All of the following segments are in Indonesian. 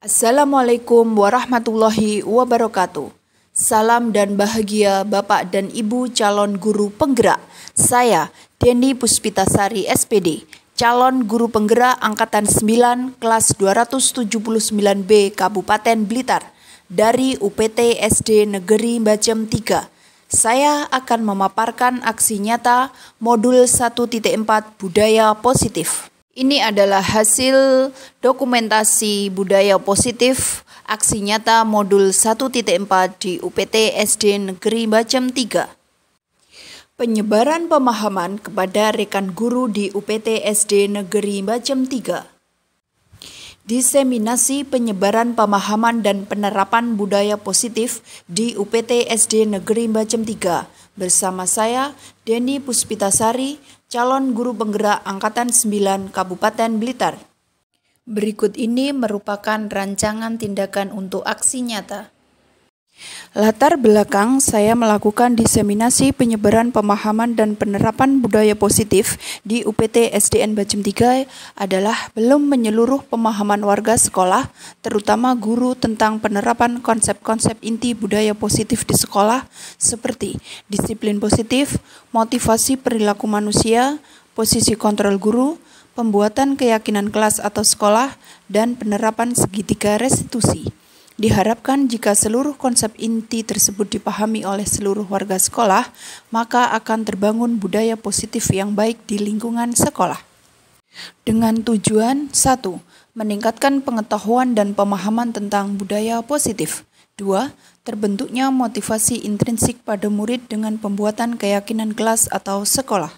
Assalamualaikum warahmatullahi wabarakatuh. Salam dan bahagia Bapak dan Ibu calon guru penggerak. Saya Deni Puspitasari SPD, calon guru penggerak angkatan 9 kelas 279B Kabupaten Blitar dari UPT SD Negeri Bajem 3. Saya akan memaparkan aksi nyata modul 1.4 budaya positif. Ini adalah hasil dokumentasi budaya positif aksi nyata modul 1.4 di UPT SD Negeri Bajem 3. Penyebaran pemahaman kepada rekan guru di UPT SD Negeri Bajem 3. Diseminasi penyebaran pemahaman dan penerapan budaya positif di UPT SD Negeri Bajem 3 bersama saya Deni Puspitasari, calon guru penggerak angkatan 9 Kabupaten Blitar. Berikut ini merupakan rancangan tindakan untuk aksi nyata. Latar belakang saya melakukan diseminasi penyebaran pemahaman dan penerapan budaya positif di UPT SDN Bajem 3 adalah belum menyeluruh pemahaman warga sekolah, terutama guru tentang penerapan konsep-konsep inti budaya positif di sekolah seperti disiplin positif, motivasi perilaku manusia, posisi kontrol guru, pembuatan keyakinan kelas atau sekolah, dan penerapan segitiga restitusi. Diharapkan jika seluruh konsep inti tersebut dipahami oleh seluruh warga sekolah, maka akan terbangun budaya positif yang baik di lingkungan sekolah. Dengan tujuan 1. Meningkatkan pengetahuan dan pemahaman tentang budaya positif. 2. Terbentuknya motivasi intrinsik pada murid dengan pembuatan keyakinan kelas atau sekolah.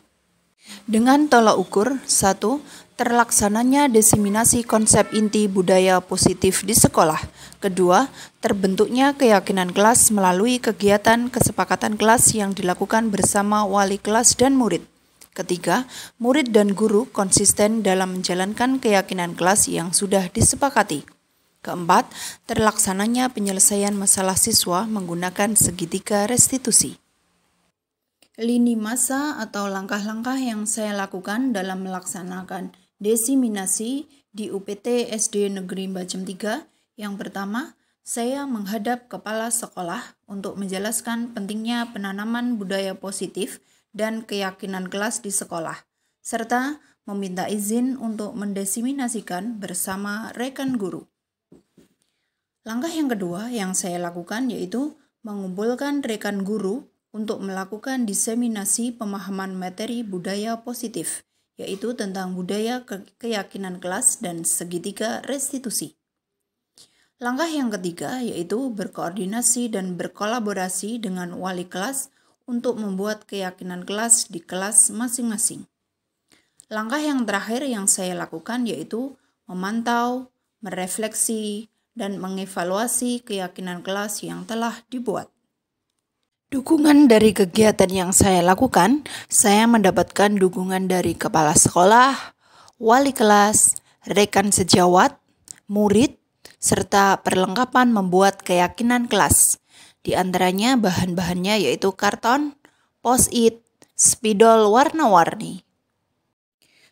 Dengan tolak ukur 1. Terlaksananya diseminasi konsep inti budaya positif di sekolah. Kedua, terbentuknya keyakinan kelas melalui kegiatan kesepakatan kelas yang dilakukan bersama wali kelas dan murid. Ketiga, murid dan guru konsisten dalam menjalankan keyakinan kelas yang sudah disepakati. Keempat, terlaksananya penyelesaian masalah siswa menggunakan segitiga restitusi. Lini masa atau langkah-langkah yang saya lakukan dalam melaksanakan diseminasi di UPT SD Negeri Bajem 3. Yang pertama, saya menghadap kepala sekolah untuk menjelaskan pentingnya penanaman budaya positif dan keyakinan kelas di sekolah, serta meminta izin untuk mendiseminasikan bersama rekan guru. Langkah yang kedua yang saya lakukan yaitu mengumpulkan rekan guru untuk melakukan diseminasi pemahaman materi budaya positif, yaitu tentang budaya keyakinan kelas dan segitiga restitusi. Langkah yang ketiga yaitu berkoordinasi dan berkolaborasi dengan wali kelas untuk membuat keyakinan kelas di kelas masing-masing. Langkah yang terakhir yang saya lakukan yaitu memantau, merefleksi, dan mengevaluasi keyakinan kelas yang telah dibuat. Dukungan dari kegiatan yang saya lakukan, saya mendapatkan dukungan dari kepala sekolah, wali kelas, rekan sejawat, murid, serta perlengkapan membuat keyakinan kelas. Di antaranya bahan-bahannya yaitu karton, post-it, spidol warna-warni.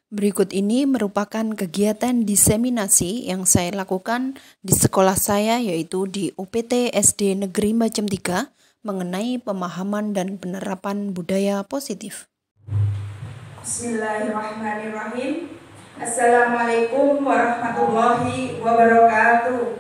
Berikut ini merupakan kegiatan diseminasi yang saya lakukan di sekolah saya yaitu di UPT SD Negeri Bajem 3 mengenai pemahaman dan penerapan budaya positif. Bismillahirrahmanirrahim. Assalamualaikum warahmatullahi wabarakatuh.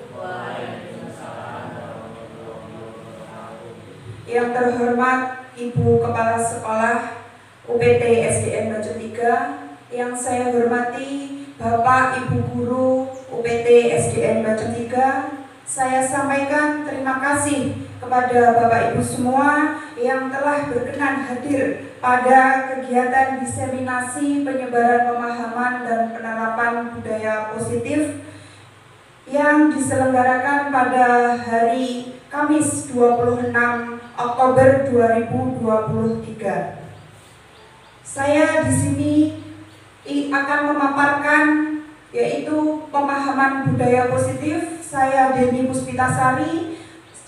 Yang terhormat Ibu Kepala Sekolah UPT SDN Bajem 3, yang saya hormati Bapak Ibu Guru UPT SDN Bajem 3, saya sampaikan terima kasih kepada Bapak Ibu semua yang telah berkenan hadir pada kegiatan diseminasi penyebaran pemahaman dan penerapan budaya positif yang diselenggarakan pada hari Kamis 26 Oktober 2023. Saya di sini akan memaparkan yaitu pemahaman budaya positif. Saya Deni Puspitasari,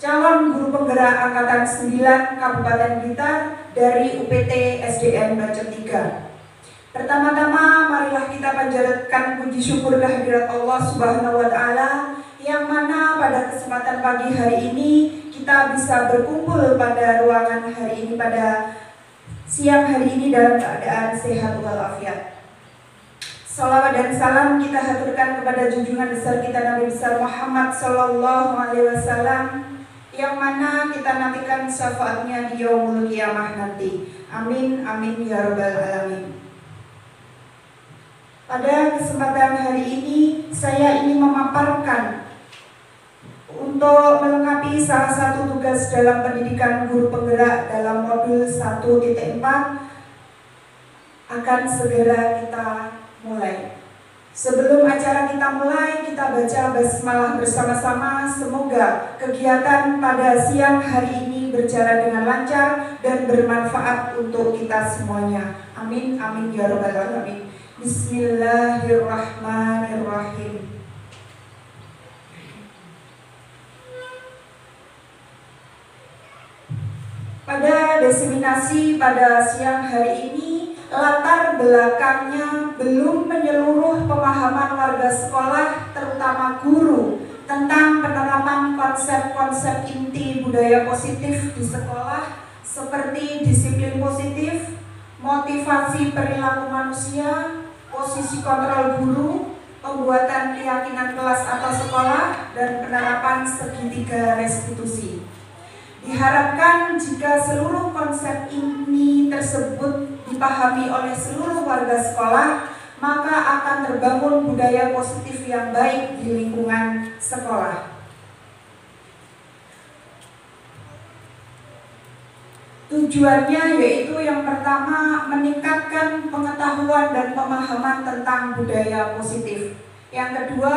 calon guru penggerak angkatan 9 Kabupaten Blitar dari UPT SDN Bajem 3. Pertama-tama marilah kita panjatkan puji syukur kehadirat Allah Subhanahu wa taala yang mana pada kesempatan pagi hari ini kita bisa berkumpul pada ruangan hari ini, pada siang hari ini dalam keadaan sehat walafiat. Salawat dan salam kita haturkan kepada junjungan besar kita Nabi besar Muhammad Sallallahu Alaihi Wasallam, yang mana kita nantikan syafaatnya di yaumul qiyamah nanti. Amin, amin ya rabbal alamin. Pada kesempatan hari ini saya ingin memaparkan untuk melengkapi salah satu tugas dalam pendidikan guru penggerak dalam modul 1.4 akan segera kita mulai. Sebelum acara kita mulai, kita baca basmalah bersama-sama. Semoga kegiatan pada siang hari ini berjalan dengan lancar dan bermanfaat untuk kita semuanya. Amin, amin ya rabbal alamin. Bismillahirrahmanirrahim. Pada diseminasi pada siang hari ini, latar belakangnya belum menyeluruh pemahaman warga sekolah, terutama guru, tentang penerapan konsep-konsep inti budaya positif di sekolah seperti disiplin positif, motivasi perilaku manusia, posisi kontrol guru, pembuatan keyakinan kelas atau sekolah, dan penerapan segitiga restitusi. Diharapkan jika seluruh konsep ini tersebut dipahami oleh seluruh warga sekolah, maka akan terbangun budaya positif yang baik di lingkungan sekolah. Tujuannya yaitu yang pertama, meningkatkan pengetahuan dan pemahaman tentang budaya positif. Yang kedua,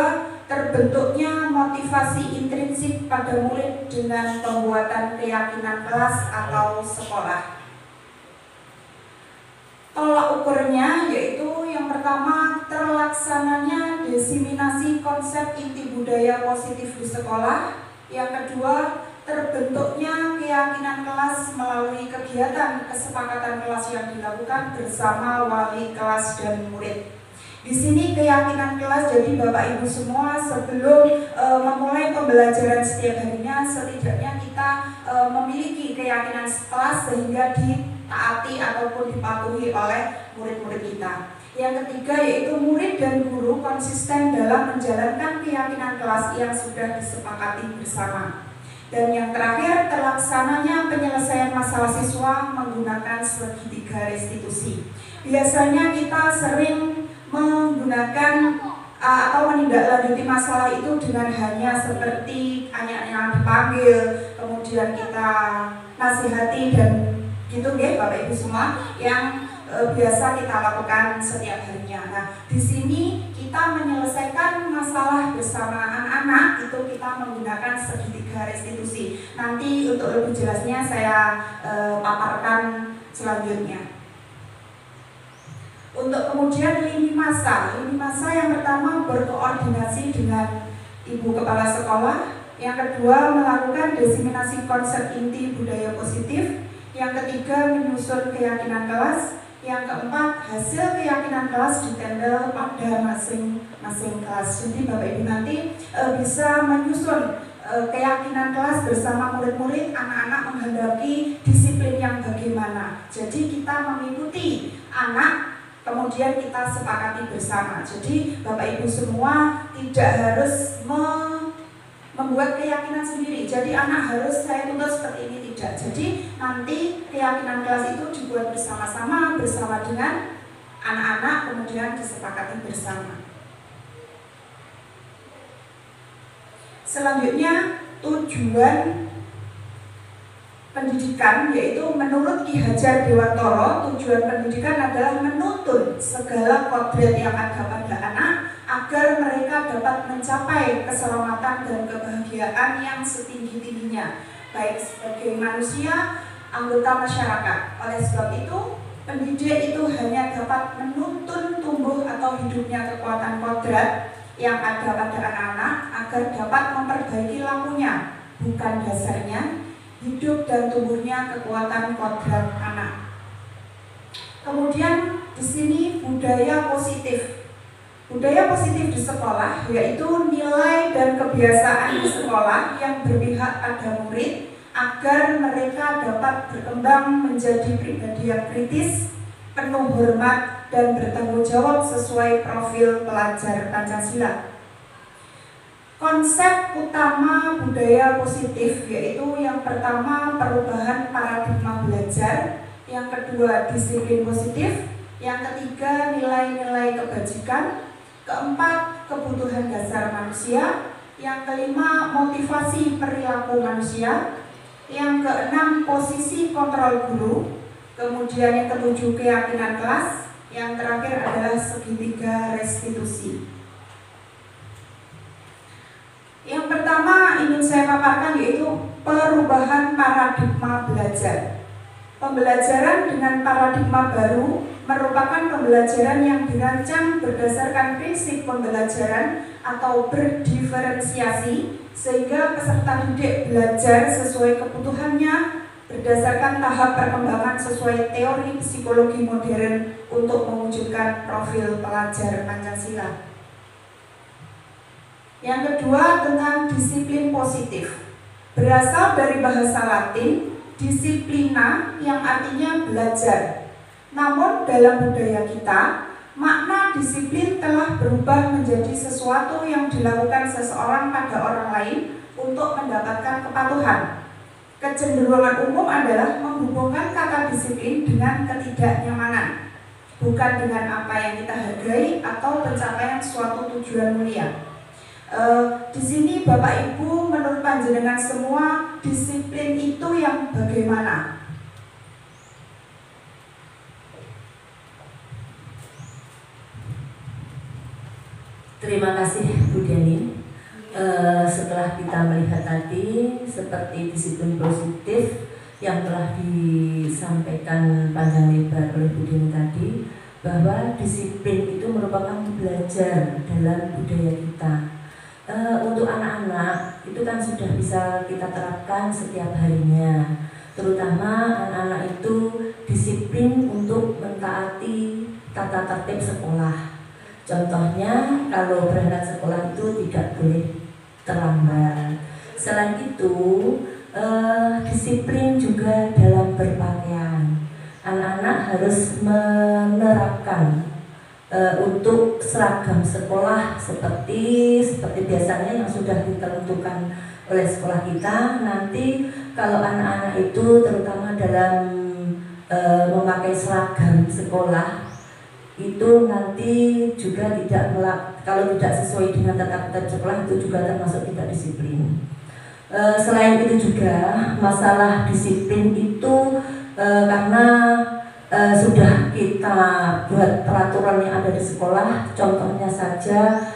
terbentuknya motivasi intrinsik pada murid dengan pembuatan keyakinan kelas atau sekolah. Tolak ukurnya yaitu yang pertama, terlaksananya diseminasi konsep inti budaya positif di sekolah. Yang kedua, terbentuknya keyakinan kelas melalui kegiatan kesepakatan kelas yang dilakukan bersama wali kelas dan murid. Di sini keyakinan kelas, jadi Bapak Ibu semua sebelum memulai pembelajaran setiap harinya, setidaknya kita memiliki keyakinan kelas sehingga ditaati ataupun dipatuhi oleh murid-murid kita. Yang ketiga yaitu murid dan guru konsisten dalam menjalankan keyakinan kelas yang sudah disepakati bersama. Dan yang terakhir, terlaksananya penyelesaian masalah siswa menggunakan segitiga restitusi. Biasanya kita sering menggunakan atau menindaklanjuti masalah itu dengan hanya seperti hanya dipanggil, kemudian kita nasihati dan gitu ya Bapak Ibu semua yang biasa kita lakukan setiap harinya. Nah, di sini kita menyelesaikan masalah bersama anak-anak itu kita menggunakan segitiga restitusi. Nanti untuk lebih jelasnya saya paparkan selanjutnya. Untuk kemudian lini masa yang pertama berkoordinasi dengan Ibu Kepala Sekolah, yang kedua melakukan diseminasi konsep inti budaya positif, yang ketiga menyusun keyakinan kelas, yang keempat hasil keyakinan kelas ditempel pada masing-masing kelas. Jadi Bapak Ibu nanti bisa menyusun keyakinan kelas bersama murid-murid, anak-anak menghadapi disiplin yang bagaimana. Jadi kita mengikuti anak, kemudian kita sepakati bersama. Jadi Bapak Ibu semua tidak harus membuat keyakinan sendiri. Jadi anak harus saya tuntut seperti ini, tidak. Jadi nanti keyakinan kelas itu dibuat bersama-sama bersama dengan anak-anak, kemudian disepakati bersama. Selanjutnya tujuan pendidikan, yaitu menurut Ki Hajar Dewantara, tujuan pendidikan adalah menuntun segala kodrat yang ada pada anak agar mereka dapat mencapai keselamatan dan kebahagiaan yang setinggi-tingginya, baik sebagai manusia, anggota masyarakat. Oleh sebab itu, pendidik itu hanya dapat menuntun tumbuh atau hidupnya kekuatan kodrat yang ada pada anak-anak agar dapat memperbaiki lakunya, bukan dasarnya, hidup dan tumbuhnya kekuatan kodrat anak. Kemudian di sini budaya positif. Budaya positif di sekolah yaitu nilai dan kebiasaan di sekolah yang berpihak pada murid agar mereka dapat berkembang menjadi pribadi yang kritis, penuh hormat, dan bertanggung jawab sesuai profil pelajar Pancasila. Konsep utama budaya positif yaitu yang pertama perubahan paradigma belajar, yang kedua disiplin positif, yang ketiga nilai-nilai kebajikan, keempat, kebutuhan dasar manusia. Yang kelima, motivasi perilaku manusia. Yang keenam, posisi kontrol guru. Kemudian yang ketujuh, keyakinan kelas. Yang terakhir adalah segitiga restitusi. Yang pertama ingin saya paparkan yaitu perubahan paradigma belajar. Pembelajaran dengan paradigma baru merupakan pembelajaran yang dirancang berdasarkan prinsip pembelajaran atau berdiferensiasi sehingga peserta didik belajar sesuai kebutuhannya berdasarkan tahap perkembangan sesuai teori psikologi modern untuk mewujudkan profil pelajar Pancasila. Yang kedua tentang disiplin positif. Berasal dari bahasa Latin disiplina yang artinya belajar. Namun dalam budaya kita, makna disiplin telah berubah menjadi sesuatu yang dilakukan seseorang pada orang lain untuk mendapatkan kepatuhan. Kecenderungan umum adalah menghubungkan kata disiplin dengan ketidaknyamanan, bukan dengan apa yang kita hargai atau pencapaian suatu tujuan mulia. Di sini Bapak Ibu menurut panjenengan semua disiplin itu yang bagaimana? Terima kasih Bu Deni. Setelah kita melihat tadi seperti disiplin positif yang telah disampaikan panjang lebar oleh Bu Deni tadi, bahwa disiplin itu merupakan belajar dalam budaya kita. Untuk anak-anak itu kan sudah bisa kita terapkan setiap harinya, terutama anak-anak itu disiplin untuk mentaati tata tertib sekolah. Contohnya kalau berangkat sekolah itu tidak boleh terlambat. Selain itu disiplin juga dalam berpakaian. Anak-anak harus menerapkan untuk seragam sekolah seperti biasanya yang sudah ditentukan oleh sekolah kita. Nanti kalau anak-anak itu terutama dalam memakai seragam sekolah itu nanti juga kalau tidak sesuai dengan tata tertib sekolah itu juga termasuk tidak disiplin. Selain itu juga masalah disiplin itu karena sudah kita buat peraturan yang ada di sekolah. Contohnya saja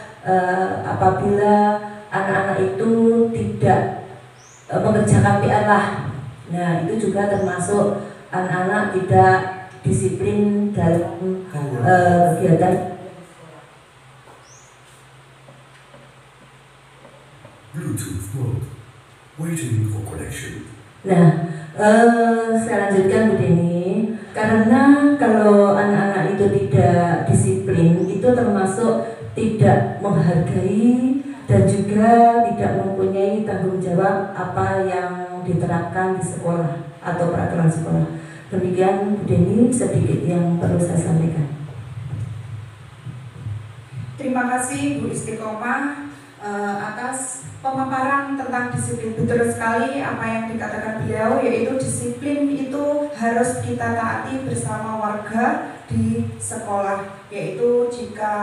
apabila anak-anak itu tidak mengerjakan PR lah, nah itu juga termasuk anak-anak tidak disiplin dalam kegiatan. Bluetooth mode, waiting for connection. Nah, saya lanjutkan Bu Deni. Karena kalau anak-anak itu tidak disiplin, itu termasuk tidak menghargai dan juga tidak mempunyai tanggung jawab apa yang diterapkan di sekolah atau peraturan sekolah. Demikian Bu Deni sedikit yang perlu saya sampaikan. Terima kasih Bu Istiqomah atas pemaparan tentang disiplin. Betul sekali apa yang dikatakan beliau, yaitu disiplin itu harus kita taati bersama warga di sekolah. Yaitu jika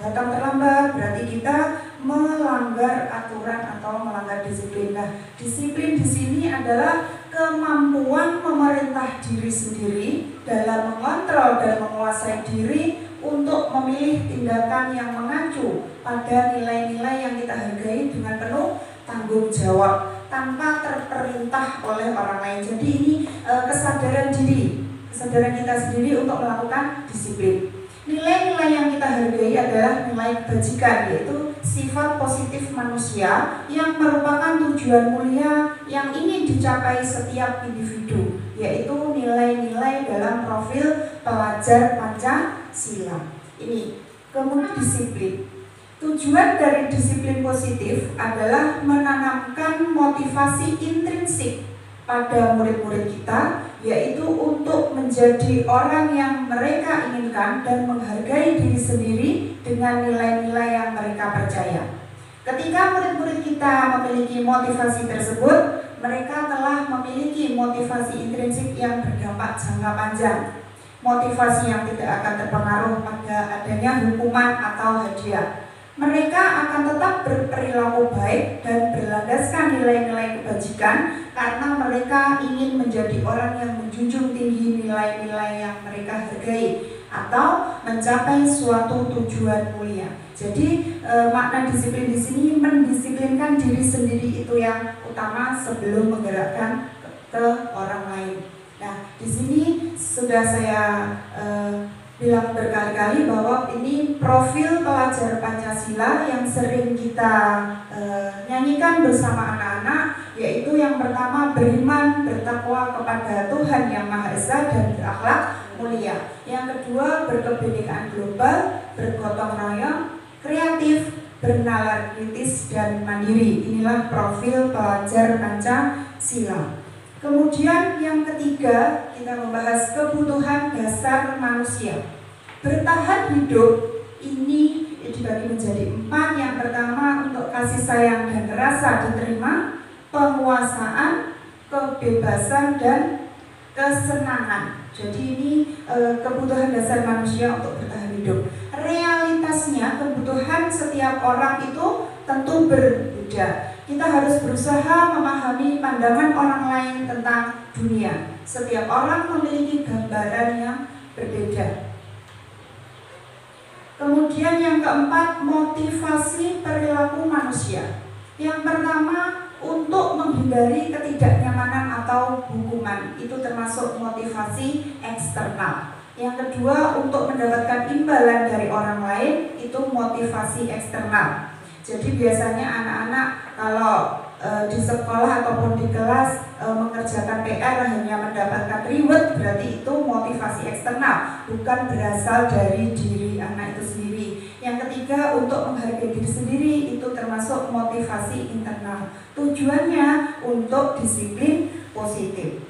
datang terlambat berarti kita melanggar aturan atau melanggar disiplin. Nah, disiplin di sini adalah kemampuan memerintah diri sendiri dalam mengontrol dan menguasai diri untuk memilih tindakan yang mengacu pada nilai-nilai yang kita hargai dengan penuh tanggung jawab tanpa terperintah oleh orang lain. Jadi ini kesadaran diri, kesadaran kita sendiri untuk melakukan disiplin. Nilai-nilai yang kita hargai adalah nilai kebajikan, yaitu sifat positif manusia yang merupakan tujuan mulia yang ingin dicapai setiap individu, yaitu nilai-nilai dalam profil pelajar Pancasila. Ini Kemudian disiplin. Tujuan dari disiplin positif adalah menanamkan motivasi intrinsik pada murid-murid kita, yaitu untuk menjadi orang yang mereka inginkan dan menghargai diri sendiri dengan nilai-nilai yang mereka percaya. Ketika murid-murid kita memiliki motivasi tersebut, mereka telah memiliki motivasi intrinsik yang berdampak jangka panjang. Motivasi yang tidak akan terpengaruh pada adanya hukuman atau hadiah. Mereka akan tetap berperilaku baik dan berlandaskan nilai-nilai kebajikan karena mereka ingin menjadi orang yang menjunjung tinggi nilai-nilai yang mereka hargai atau mencapai suatu tujuan mulia. Jadi makna disiplin di sini mendisiplinkan diri sendiri itu yang utama sebelum menggerakkan ke orang lain. Nah, di sini sudah saya bilang berkali-kali bahwa ini profil pelajar Pancasila yang sering kita nyanyikan bersama anak-anak, yaitu yang pertama beriman, bertakwa kepada Tuhan Yang Maha Esa dan berakhlak mulia. Yang kedua berkebinekaan global, bergotong royong, kreatif, bernalar kritis dan mandiri. Inilah profil pelajar Pancasila. Kemudian yang ketiga, kita membahas kebutuhan dasar manusia. Bertahan hidup ini dibagi menjadi 4. Yang pertama untuk kasih sayang dan rasa diterima, penguasaan, kebebasan, dan kesenangan. Jadi ini kebutuhan dasar manusia untuk bertahan hidup. Realitasnya kebutuhan setiap orang itu tentu berbeda. Kita harus berusaha memahami pandangan orang lain tentang dunia. Setiap orang memiliki gambaran yang berbeda. Kemudian yang keempat, motivasi perilaku manusia. Yang pertama, untuk menghindari ketidaknyamanan atau hukuman. Itu termasuk motivasi eksternal. Yang kedua, untuk mendapatkan imbalan dari orang lain. Itu motivasi eksternal. Jadi biasanya anak-anak kalau di sekolah ataupun di kelas mengerjakan PR hanya mendapatkan reward, berarti itu motivasi eksternal, bukan berasal dari diri anak itu sendiri. Yang ketiga, untuk menghargai diri sendiri, itu termasuk motivasi internal. Tujuannya untuk disiplin positif.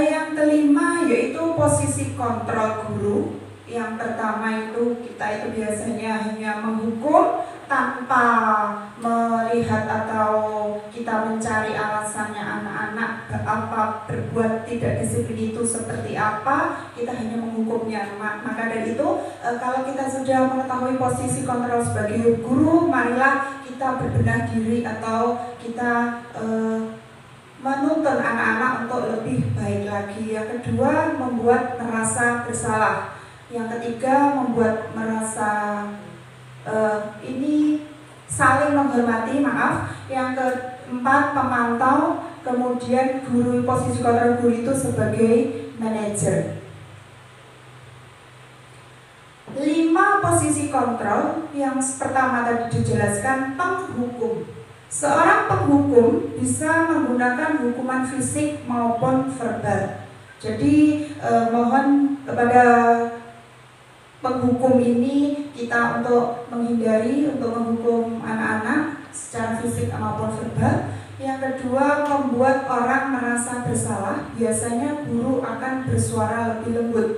Yang kelima yaitu posisi kontrol guru. Yang pertama itu kita itu biasanya hanya menghukum tanpa melihat atau kita mencari alasannya anak-anak apa berbuat tidak disiplin itu seperti apa, kita hanya menghukumnya. Maka dari itu kalau kita sudah mengetahui posisi kontrol sebagai guru, marilah kita berbenah diri atau kita menuntun anak-anak untuk lebih baik lagi. Yang kedua, membuat merasa bersalah. Yang ketiga, membuat merasa ini saling menghormati, maaf. Yang keempat, pemantau. Kemudian guru, posisi kontrol guru itu sebagai manajer. 5 posisi kontrol. Yang pertama tadi dijelaskan, penghukum. Seorang penghukum bisa menggunakan hukuman fisik maupun verbal. Jadi mohon kepada penghukum ini kita untuk menghindari untuk menghukum anak-anak secara fisik maupun verbal. Yang kedua, membuat orang merasa bersalah. Biasanya guru akan bersuara lebih lembut.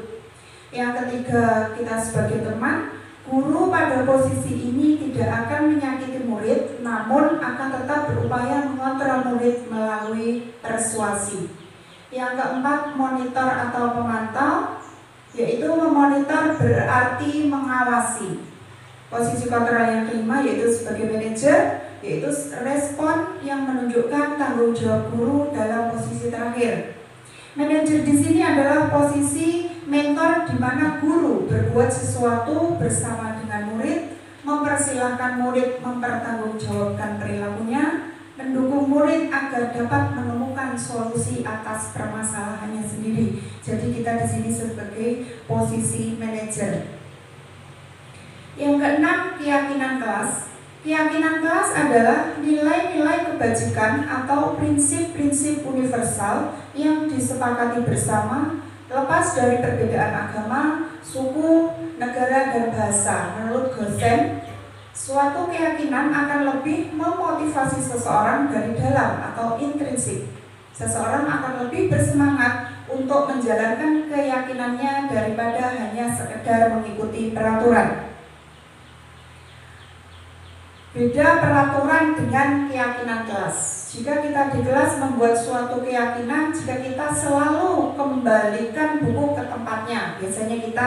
Yang ketiga, kita sebagai teman, guru pada posisi ini tidak akan menyakiti murid, namun akan tetap berupaya mengontrol murid melalui persuasi. Yang keempat, monitor atau pemantau, yaitu memonitor berarti mengawasi. Posisi kontrol yang kelima yaitu sebagai manajer, yaitu respon yang menunjukkan tanggung jawab guru dalam posisi terakhir. Manajer di sini adalah posisi mentor di mana guru berbuat sesuatu bersama dengan murid, mempersilahkan murid mempertanggungjawabkan perilakunya, mendukung murid agar dapat menemukan solusi atas permasalahannya sendiri. Jadi kita di sini sebagai posisi manajer. Yang keenam, keyakinan kelas. Keyakinan kelas adalah nilai-nilai kebajikan atau prinsip-prinsip universal yang disepakati bersama, lepas dari perbedaan agama, suku, negara, dan bahasa. Menurut Gosen, suatu keyakinan akan lebih memotivasi seseorang dari dalam atau intrinsik. Seseorang akan lebih bersemangat untuk menjalankan keyakinannya daripada hanya sekedar mengikuti peraturan. Beda peraturan dengan keyakinan kelas. Jika kita di kelas membuat suatu keyakinan, jika kita selalu kembalikan buku ke tempatnya, biasanya kita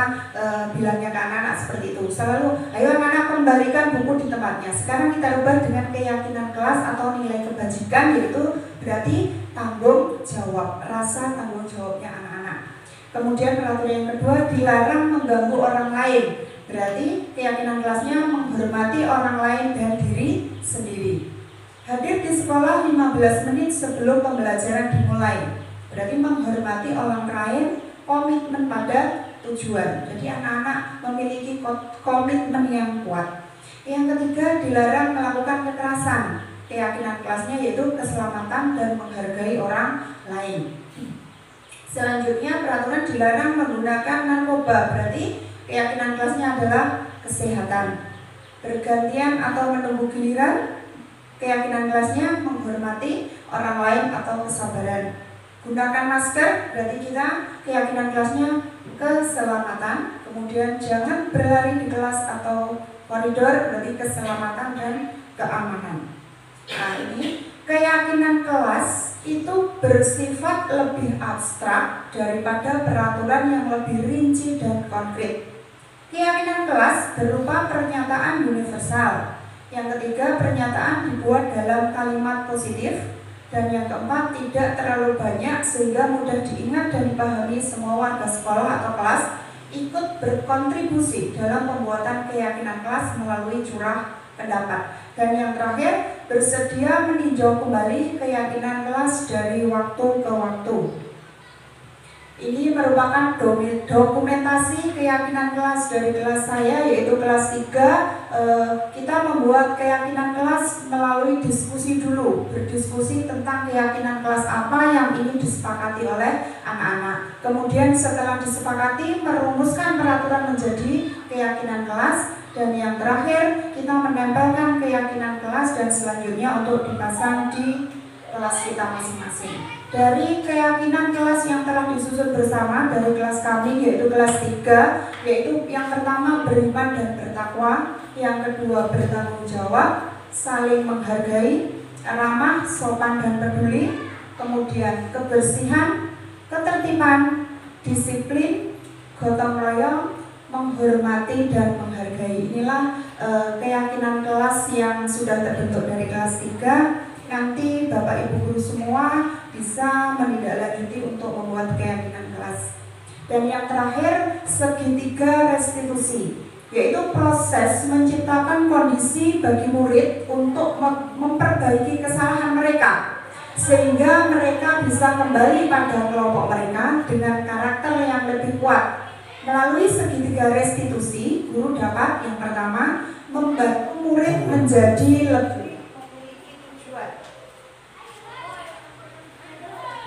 bilangnya ke anak-anak seperti itu, selalu, ayo anak-anak kembalikan buku di tempatnya. Sekarang kita rubah dengan keyakinan kelas atau nilai kebajikan, yaitu berarti tanggung jawab, rasa tanggung jawabnya anak-anak. Kemudian peraturan yang kedua, dilarang mengganggu orang lain. Berarti keyakinan kelasnya menghormati orang lain dan diri sendiri. Hadir di sekolah 15 menit sebelum pembelajaran dimulai. Berarti menghormati orang lain, komitmen pada tujuan. Jadi anak-anak memiliki komitmen yang kuat. Yang ketiga, dilarang melakukan kekerasan. Keyakinan kelasnya yaitu keselamatan dan menghargai orang lain. Selanjutnya, peraturan dilarang menggunakan narkoba. Berarti keyakinan kelasnya adalah kesehatan. Bergantian atau menunggu giliran. Keyakinan kelasnya menghormati orang lain atau kesabaran. Gunakan masker, berarti kita keyakinan kelasnya keselamatan. Kemudian jangan berlari di kelas atau koridor, berarti keselamatan dan keamanan. Nah, ini keyakinan kelas itu bersifat lebih abstrak daripada peraturan yang lebih rinci dan konkret. Keyakinan kelas berupa pernyataan universal. Yang ketiga, pernyataan dibuat dalam kalimat positif. Dan yang keempat, tidak terlalu banyak sehingga mudah diingat dan dipahami semua warga sekolah atau kelas. Ikut berkontribusi dalam pembuatan keyakinan kelas melalui curah pendapat. Dan yang terakhir, bersedia meninjau kembali keyakinan kelas dari waktu ke waktu. Ini merupakan dokumentasi keyakinan kelas dari kelas saya, yaitu kelas 3. Kita membuat keyakinan kelas melalui diskusi dulu, berdiskusi tentang keyakinan kelas apa yang ingin disepakati oleh anak-anak. Kemudian setelah disepakati, merumuskan peraturan menjadi keyakinan kelas. Dan yang terakhir, kita menempelkan keyakinan kelas dan selanjutnya untuk dipasang di kelas kita masing-masing. Dari keyakinan kelas yang telah disusun bersama dari kelas kami, yaitu kelas 3, yaitu yang pertama beriman dan bertakwa, yang kedua bertanggung jawab, saling menghargai, ramah, sopan dan peduli, kemudian kebersihan, ketertiban, disiplin, gotong royong, menghormati dan menghargai. Inilah keyakinan kelas yang sudah terbentuk dari kelas 3. Nanti Bapak Ibu guru semua bisa menindaklanjuti untuk membuat keyakinan kelas. Dan yang terakhir, segitiga restitusi, yaitu proses menciptakan kondisi bagi murid untuk memperbaiki kesalahan mereka, sehingga mereka bisa kembali pada kelompok mereka dengan karakter yang lebih kuat. Melalui segitiga restitusi, guru dapat yang pertama membantu murid menjadi lebih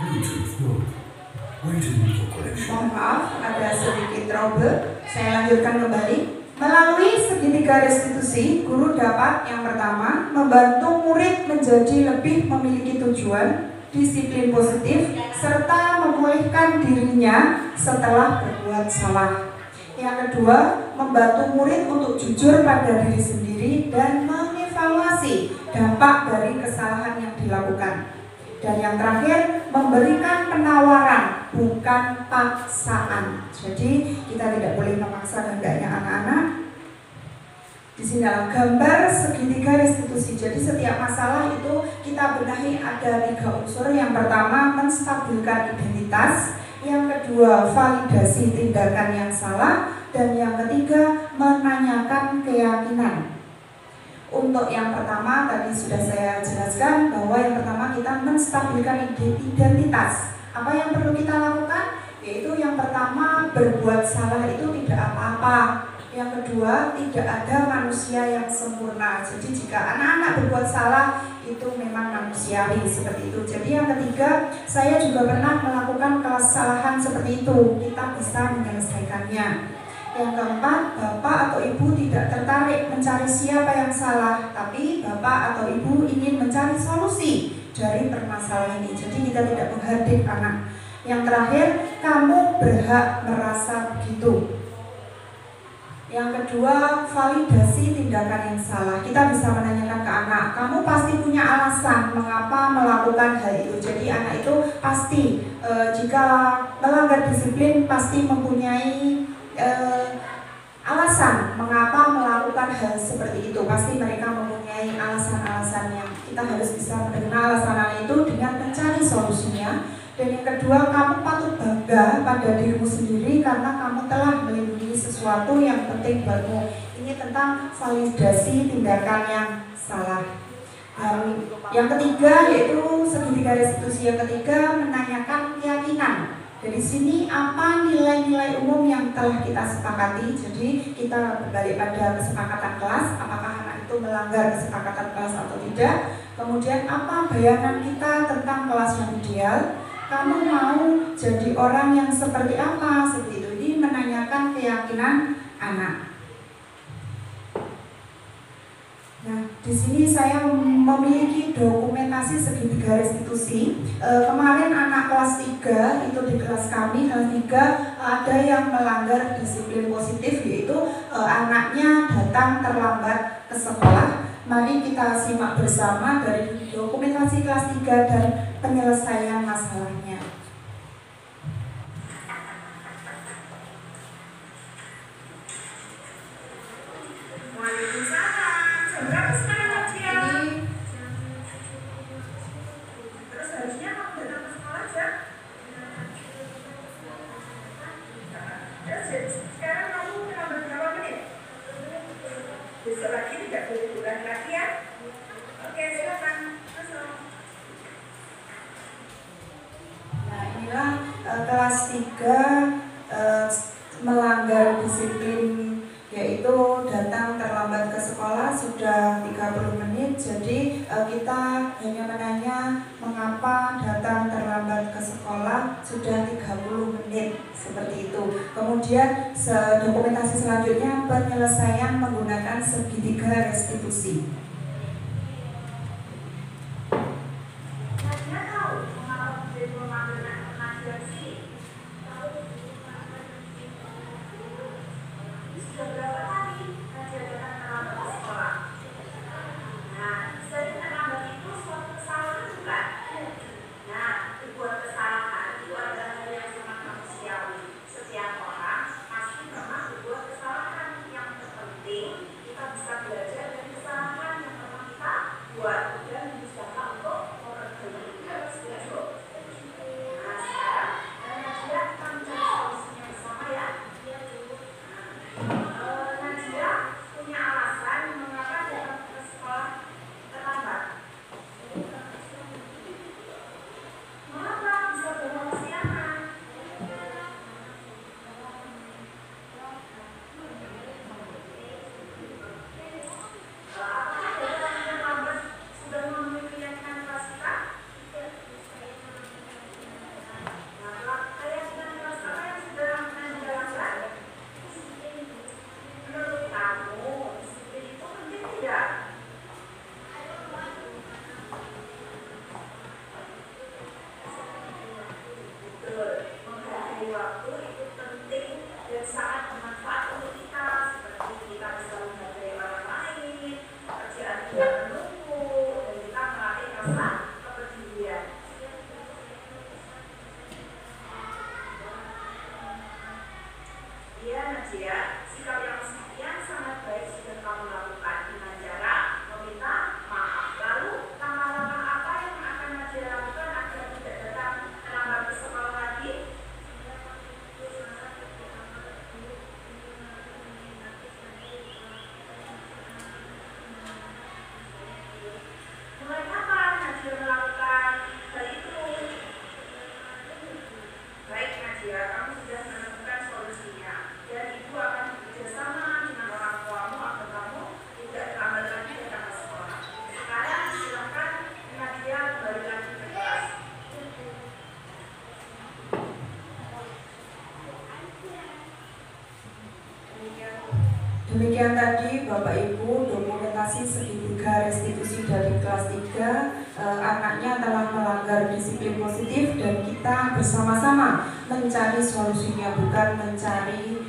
Bluetooth mode. Waiting for connection. Mohon maaf, ada sedikit trouble. Saya lanjutkan kembali. Melalui segitiga restitusi, guru dapat yang pertama membantu murid menjadi lebih memiliki tujuan, disiplin positif, serta memulihkan dirinya setelah berbuat salah. Yang kedua, membantu murid untuk jujur pada diri sendiri dan mengevaluasi dampak dari kesalahan yang dilakukan. Dan yang terakhir, memberikan penawaran, bukan paksaan. Jadi kita tidak boleh memaksa kehendaknya anak-anak. Di sini adalah gambar segitiga restitusi. Jadi setiap masalah itu kita benahi ada 3 unsur. Yang pertama, menstabilkan identitas. Yang kedua, validasi tindakan yang salah. Dan yang ketiga, menanyakan keyakinan. Untuk yang pertama tadi sudah saya jelaskan bahwa yang pertama kita menstabilkan identitas. Apa yang perlu kita lakukan? Yaitu yang pertama, berbuat salah itu tidak apa-apa. Yang kedua, tidak ada manusia yang sempurna. Jadi jika anak-anak berbuat salah itu memang manusiawi seperti itu. Jadi yang ketiga, saya juga pernah melakukan kesalahan seperti itu. Kita bisa menyelesaikannya. Yang keempat, bapak atau ibu tidak tertarik mencari siapa yang salah, tapi bapak atau ibu ingin mencari solusi dari permasalahan ini. Jadi kita tidak menghardik anak. Yang terakhir, kamu berhak merasa begitu. Yang kedua, validasi tindakan yang salah. Kita bisa menanyakan ke anak, kamu pasti punya alasan mengapa melakukan hal itu. Jadi anak itu pasti jika melanggar disiplin pasti mempunyai alasan mengapa melakukan hal seperti itu. Pasti mereka mempunyai alasan-alasan yang kita harus bisa menerima alasan itu dengan mencari solusinya. Dan yang kedua, kamu patut bangga pada dirimu sendiri karena kamu telah melindungi sesuatu yang penting buatmu. Ini tentang validasi tindakan yang salah. Yang ketiga yaitu segitiga restitusi. Yang ketiga, menanyakan keyakinan. Dari sini apa nilai-nilai umum yang telah kita sepakati. Jadi kita berbalik pada kesepakatan kelas, apakah anak itu melanggar kesepakatan kelas atau tidak. Kemudian apa bayangan kita tentang kelas yang ideal. Kamu mau jadi orang yang seperti apa, seperti itu. Ini menanyakan keyakinan anak. Nah, di sini saya memiliki dokumentasi segitiga restitusi. Kemarin anak kelas 3 itu di kelas kami kelas 3 ada yang melanggar disiplin positif, yaitu anaknya datang terlambat ke sekolah. Mari kita simak bersama dari dokumentasi kelas 3 dan penyelesaian masalahnya. Terus harusnya kamu datang ke sekolah aja. Terus sekarang kamu terlambat berapa menit? Besok lagi tidak boleh ulang lagi ya. Oke, silakan. Masuk. Nah, inilah kelas 3 melanggar disiplin, yaitu datang terlambat ke sekolah sudah 30 menit. Jadi kita hanya menanya mengapa datang terlambat ke sekolah sudah 30 menit, seperti itu. Kemudian dokumentasi selanjutnya penyelesaian menggunakan segitiga restitusi. Kita bisa belajar dari kesalahan. Demikian tadi Bapak Ibu dokumentasi segitiga restitusi dari kelas 3. Anaknya telah melanggar disiplin positif dan kita bersama-sama mencari solusinya, bukan mencari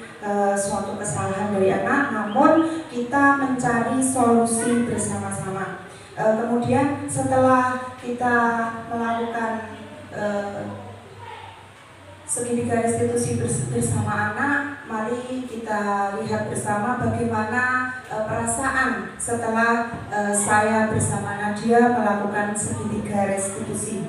suatu kesalahan dari anak, namun kita mencari solusi bersama-sama. Kemudian setelah kita melakukan segitiga restitusi bersama anak, mari kita lihat bersama bagaimana perasaan setelah saya bersama Nadia melakukan segitiga restitusi.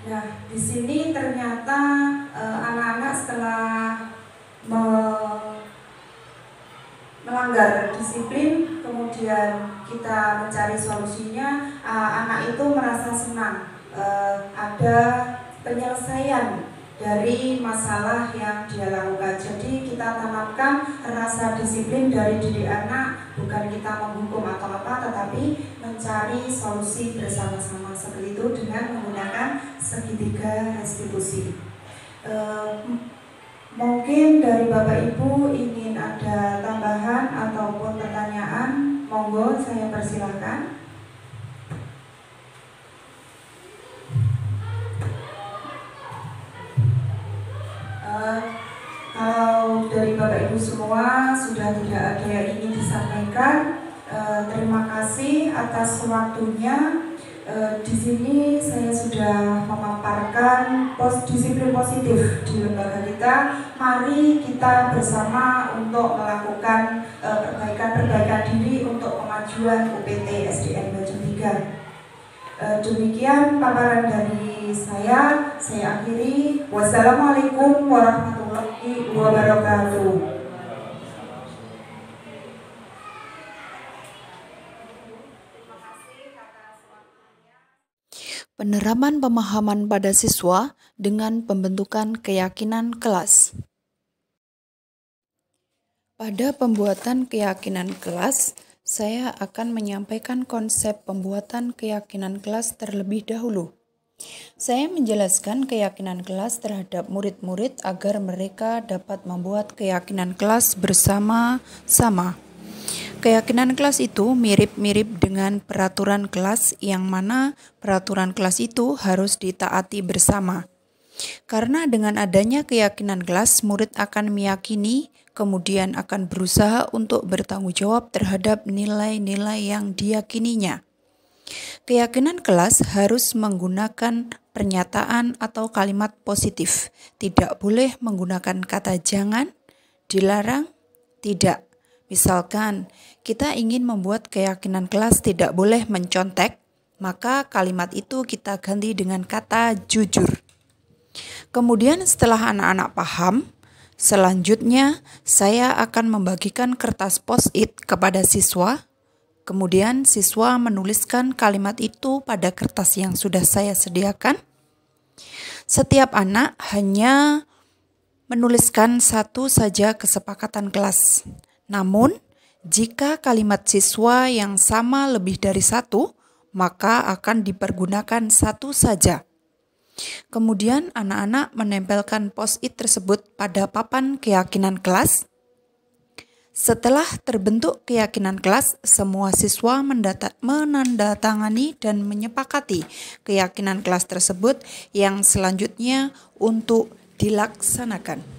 Nah, di sini ternyata anak-anak setelah melanggar disiplin, kemudian kita mencari solusinya, anak itu merasa senang, ada penyelesaian dari masalah yang dia lakukan. Jadi kita tanamkan rasa disiplin dari diri anak, bukan kita menghukum atau apa, tetapi mencari solusi bersama-sama seperti itu dengan menggunakan segitiga restitusi. Mungkin dari Bapak Ibu ingin ada tambahan ataupun pertanyaan, monggo saya persilahkan. Kalau dari Bapak Ibu semua sudah tidak ada yang ingin disampaikan, terima kasih atas waktunya. Di sini saya sudah memaparkan disiplin positif di lembaga kita. Mari kita bersama untuk melakukan perbaikan diri untuk kemajuan UPT SDN Bacem 3. Demikian paparan dari saya akhiri. Wassalamualaikum warahmatullahi wabarakatuh. Penerapan pemahaman pada siswa dengan pembentukan keyakinan kelas. Pada pembuatan keyakinan kelas, saya akan menyampaikan konsep pembuatan keyakinan kelas terlebih dahulu. Saya menjelaskan keyakinan kelas terhadap murid-murid agar mereka dapat membuat keyakinan kelas bersama-sama. Keyakinan kelas itu mirip-mirip dengan peraturan kelas, yang mana peraturan kelas itu harus ditaati bersama. Karena dengan adanya keyakinan kelas, murid akan meyakini, kemudian akan berusaha untuk bertanggung jawab terhadap nilai-nilai yang diyakininya. Keyakinan kelas harus menggunakan pernyataan atau kalimat positif. Tidak boleh menggunakan kata jangan, dilarang, tidak. Misalkan, kita ingin membuat keyakinan kelas tidak boleh mencontek, maka kalimat itu kita ganti dengan kata jujur. Kemudian setelah anak-anak paham, selanjutnya saya akan membagikan kertas post-it kepada siswa. Kemudian siswa menuliskan kalimat itu pada kertas yang sudah saya sediakan. Setiap anak hanya menuliskan satu saja kesepakatan kelas. Namun, jika kalimat siswa yang sama lebih dari satu, maka akan dipergunakan satu saja. Kemudian anak-anak menempelkan post-it tersebut pada papan keyakinan kelas. Setelah terbentuk keyakinan kelas, semua siswa menandatangani dan menyepakati keyakinan kelas tersebut yang selanjutnya untuk dilaksanakan.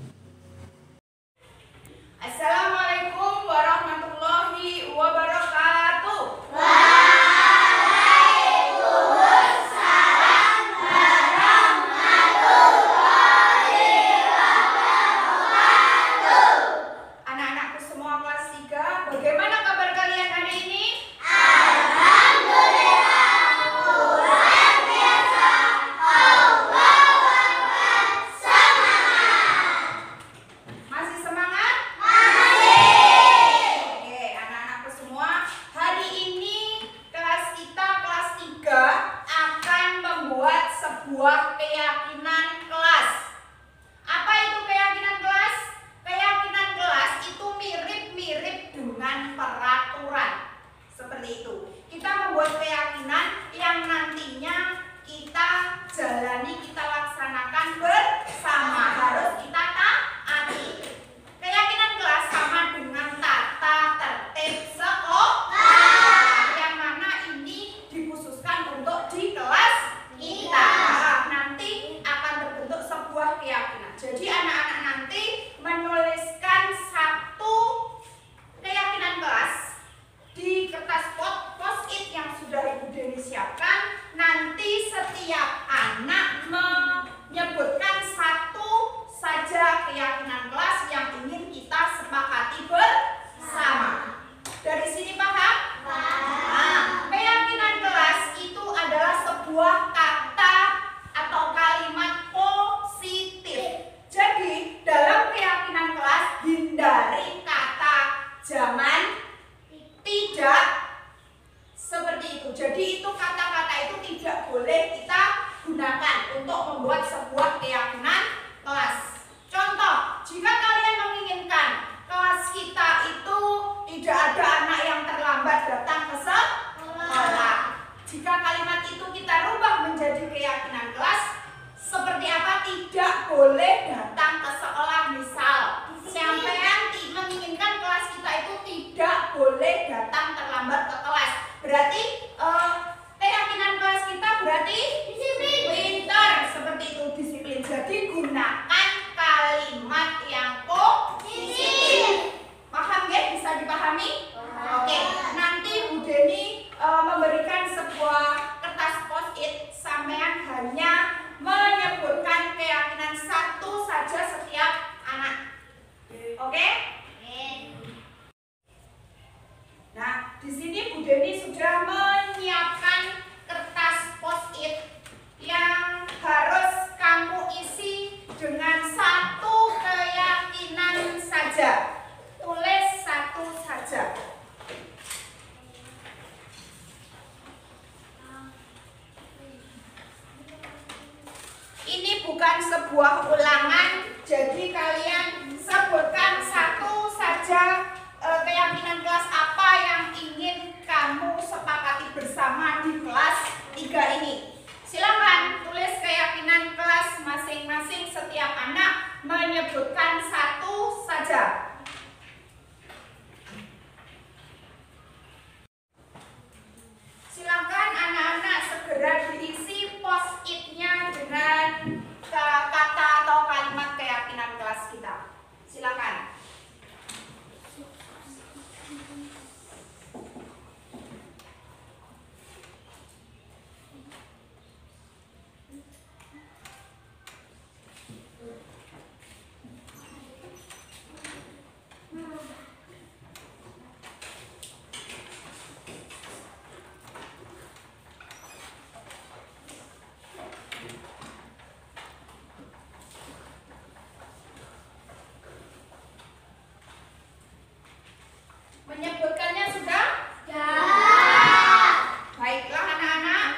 Assalamualaikum warahmatullahi wabarakatuh. Waalaikumsalam warahmatullahi wabarakatuh. Anak-anakku semua kelas 3, bagaimana kabar kalian hari ini? Alhamdulillah. sebuah keyakinan kelas. Apa itu keyakinan kelas? Keyakinan kelas itu mirip-mirip dengan peraturan. Seperti itu. Kita membuat keyakinan yang nantinya kita jalani, kita laksanakan bersama, harus kita taati. Keyakinan kelas sama dengan tata tertib sekolah, yang mana ini dikhususkan untuk di kelas kita. Nanti akan terbentuk sebuah keyakinan. Jadi anak-anak nanti menuliskan satu keyakinan kelas di kertas post-it yang sudah Ibu Deni siapkan. Nanti setiap anak menyebutkan satu saja keyakinan kelas yang ingin kita sepakati bersama. Dari sini paham? Nah, keyakinan kelas itu adalah sebuah kata atau kalimat positif. Jadi dalam keyakinan kelas hindari kata jangan, tidak, seperti itu. Jadi itu kata-kata itu tidak boleh kita gunakan untuk membuat sebuah keyakinan kelas. Contoh, jika kalian menginginkan kelas kita itu tidak ada anak yang terlambat datang ke sekolah, jika kalimat itu kita rubah menjadi keyakinan kelas, seperti apa? Tidak boleh datang ke sekolah. Misal, sampean menginginkan kelas kita itu tidak boleh datang terlambat ke kelas. Berarti keyakinan kelas kita berarti disiplin, pintar, seperti itu, disiplin. Jadi gunakan kalimat yang positif. Paham ya? Bisa dipahami? Oke. Nanti Bu Deni memberikan sebuah kertas post-it, sampean hanya menyebutkan keyakinan satu saja setiap anak. Oke? Nah, di sini Bu Deni sudah menyiapkan kertas post-it yang harus kamu isi dengan satu keyakinan saja. Tulis satu saja. Ini bukan sebuah ulangan, jadi kalian sebutkan satu saja keyakinan kelas apa yang ingin kamu sepakati bersama di kelas 3 ini. Silakan tulis keyakinan kelas masing-masing, setiap anak menyebutkan satu saja. Silakan anak-anak segera diisi post-it-nya dengan kata atau kalimat keyakinan kelas kita. Silakan. Menyebutkannya sudah? Ya. Baiklah anak-anak,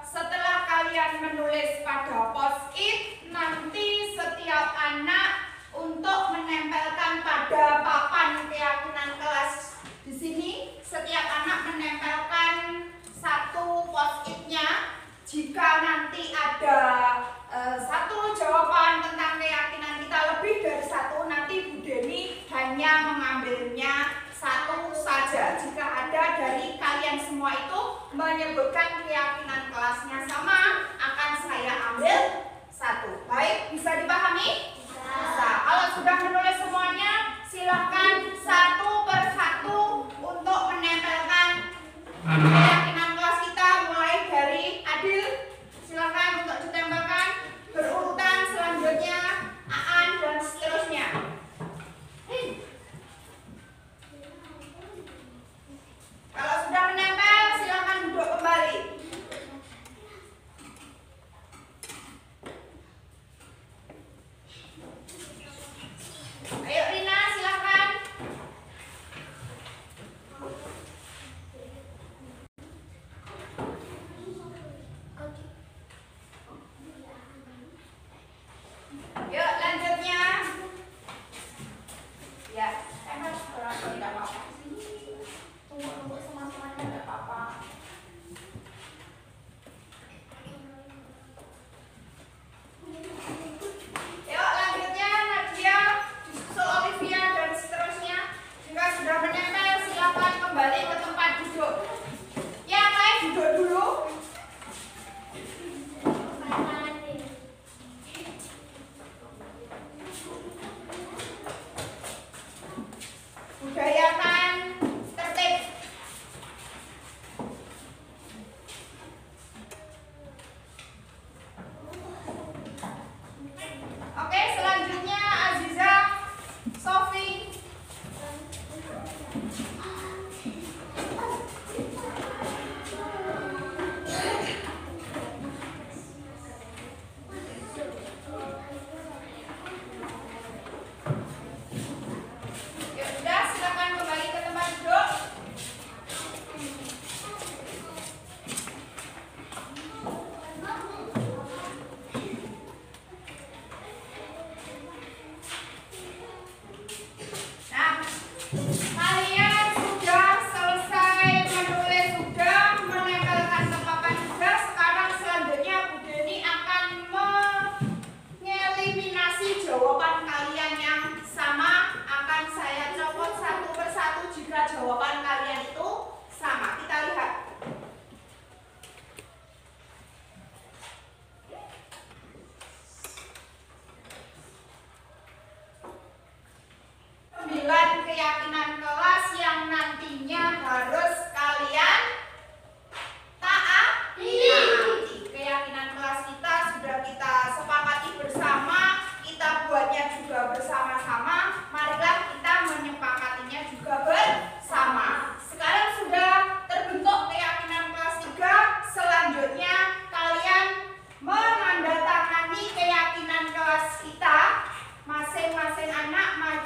setelah kalian menulis pada post-it, nanti setiap anak untuk menempelkan pada papan keyakinan kelas di sini, setiap anak menempelkan satu post-itnya. Jika nanti ada satu jawaban tentang keyakinan kita lebih dari satu, nanti Bu Deni hanya mengambilnya satu saja. Jika ada dari kalian semua itu menyebutkan keyakinan kelasnya sama, akan saya ambil satu. Baik, bisa dipahami? Bisa. Kalau sudah menulis semuanya, silakan satu persatu untuk menempelkan keyakinan kelas kita, mulai dari Adil. Silakan untuk ditempelkan berurutan, selanjutnya Aan dan seterusnya. Kalau sudah menempel, silakan duduk kembali.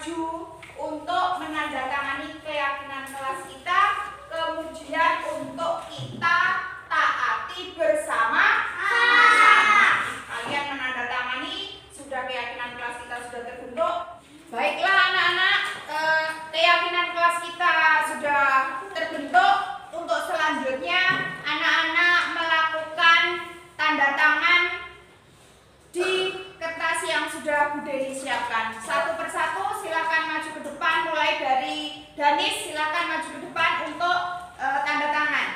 maju untuk menandatangani keyakinan kelas kita, kemudian untuk kita taati bersama-sama. Kalian menandatangani, sudah keyakinan kelas kita sudah terbentuk. Baiklah anak-anak, keyakinan kelas kita sudah terbentuk. Untuk selanjutnya anak-anak melakukan tanda tangan di kertas yang sudah Bu Deni siapkan. Satu persatu silakan maju ke depan, mulai dari Danis, silakan maju ke depan untuk tanda tangan.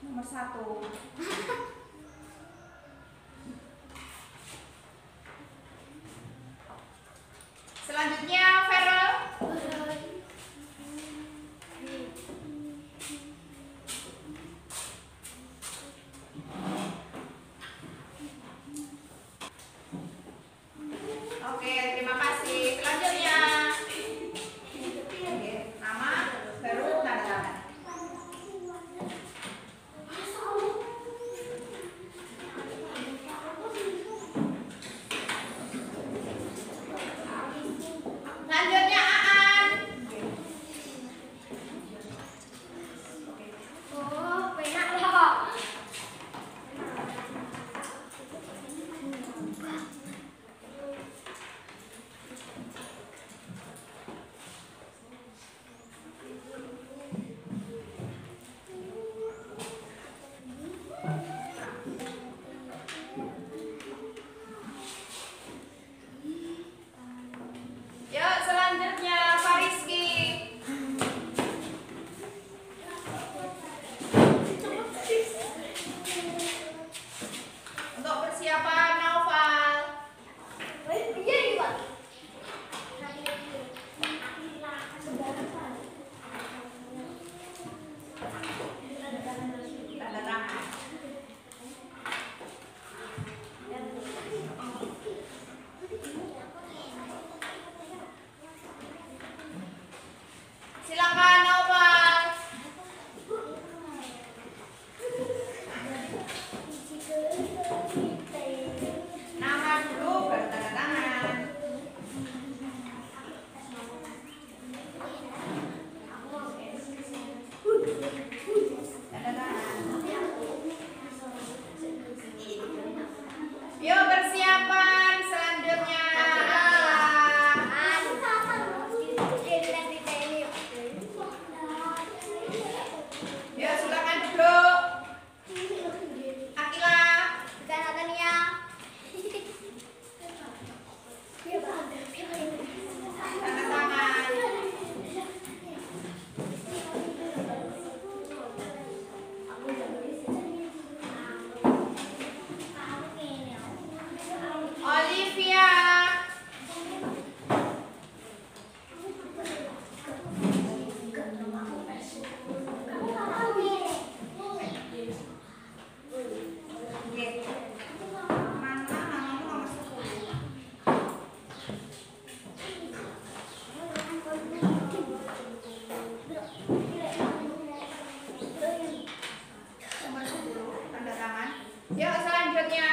Nomor 1. Selanjutnya Feral. Oke, terima kasih. Selanjutnya nama baru tanda tangan. Selanjutnya Aan. Oh, penak loh. Yuk, selanjutnya Fariski. Untuk persiapan Naufal. Tanda tangan. Silakan Naufal. Nama dulu baru tanda tangan. Tanda tangan. Yuk persiapan selanjutnya. Yuk silakan duduk. Akila. Tanda tangan. Olivia. Mana namamu nomor 10? Nomor 10, tanda tangan. Yuk selanjutnya.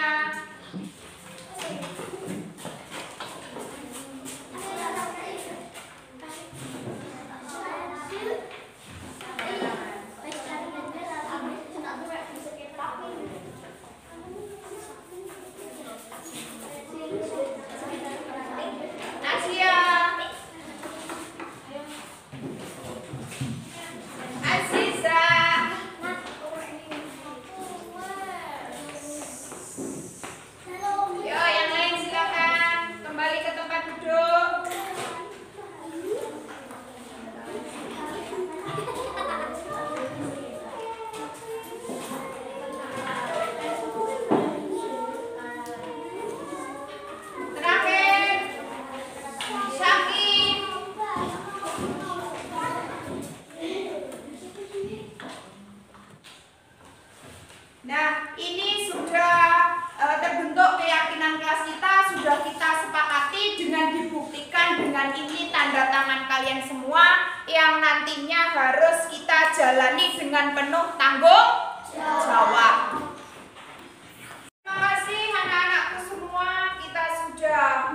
Asia. Aziza. Yo, yang lain silakan kembali ke tempat duduk. Terakhir, Syaki. Nah, ini sudah terbentuk keyakinan kelas kita, sudah kita sepakati dengan dibuktikan dengan ini tanda tangan kalian semua yang nantinya harus kita jalani dengan penuh tanggung jawab. Terima kasih anak-anakku semua, kita sudah